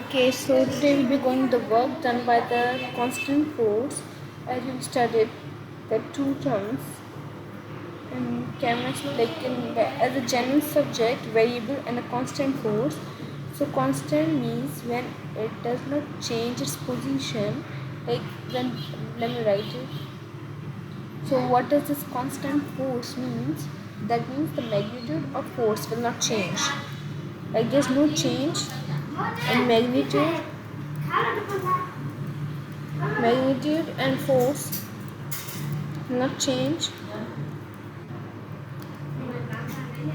Okay, so today we'll be going the work done by the constant force as we studied the two terms in chemistry, like as a general subject, variable and a constant force. So constant means when it does not change its position, like when let me write it. So what does this constant force means? That means the magnitude of force will not change. Like there's no change in magnitude and force will not change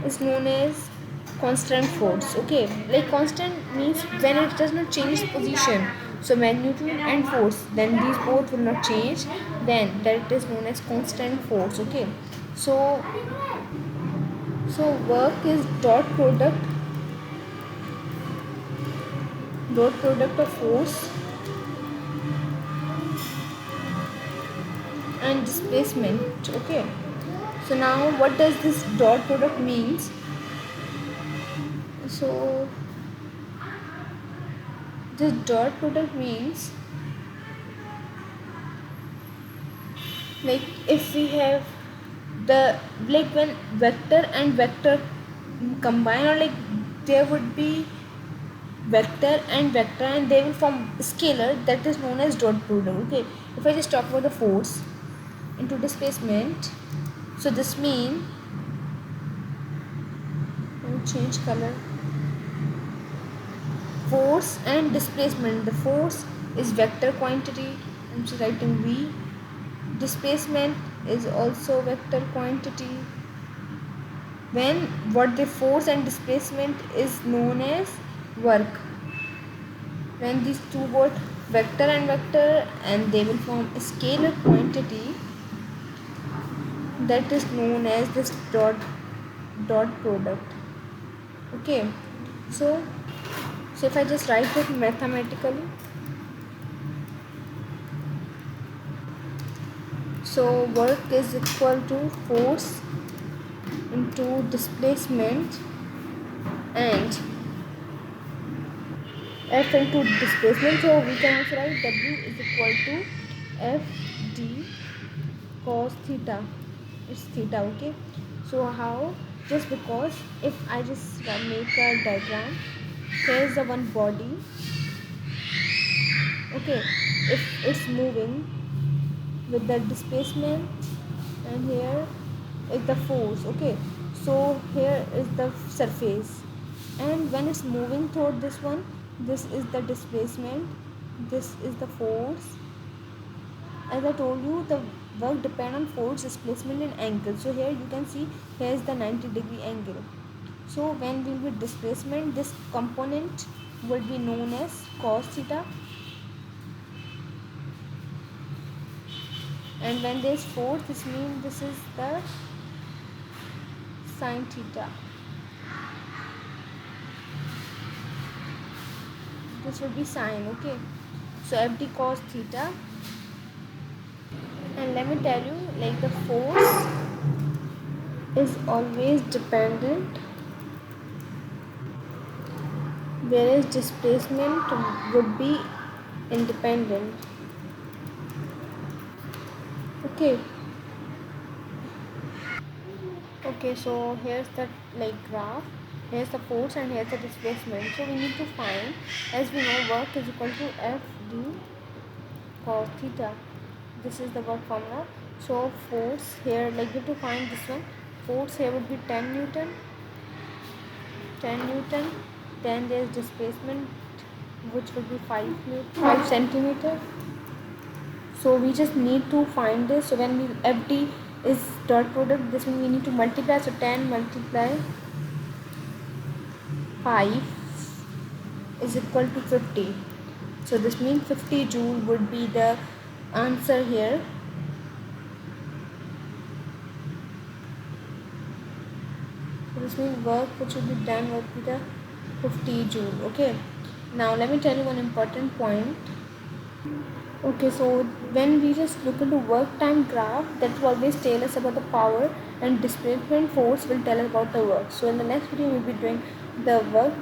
is known as constant force. Okay, like constant means when it does not change its position, so magnitude and force, then these both will not change, then that is known as constant force. Okay, so work is dot product of force and displacement. Okay, so now what does this dot product means? So this dot product means, like if we have the, like when vector and vector combine, or like there would be vector and they will form scalar, that is known as dot product. Okay, if I just talk about the force into displacement, so this mean, let me change color, force and displacement. The force is vector quantity, I'm just writing v. Displacement is also vector quantity. When what the force and displacement is known as work, when these two both vector and they will form a scalar quantity, that is known as this dot product. Okay, so if I just write it mathematically, so work is equal to force into displacement, and F into displacement, so we can also write W is equal to F d cos theta. It's theta. Okay, so how? Just because if I just make a diagram, here's the one body. Okay, if it's moving with the displacement, and here is the force. Okay, so here is the surface, and when it's moving toward this one, this is the displacement, this is the force. As I told you, the work depend on force, displacement and angle. So here you can see, here is the 90-degree angle. So when we will displacement, this component will be known as cos theta, and when there is force, this means this is the sin theta. This will be sine. Okay, so FD cos theta. And let me tell you, like the force is always dependent, whereas displacement would be independent. Okay, so here's the like graph, here's the force and here's the displacement. So we need to find, as we know, work is equal to FD cos theta. This is the work formula. So force here, like we have to find this one, force here would be 10 Newton. Then there is displacement, which will be 5 centimeter. So we just need to find this. So when we FD is dot product, this means we need to multiply. So 10 multiply 5 is equal to 50. So this means 50 joule would be the answer here. So this means work which will be done would be the 50 joule. Okay, now let me tell you one important point. Okay, so when we just look into work time graph, that will always tell us about the power, and displacement force will tell us about the work. So in the next video we'll be doing the work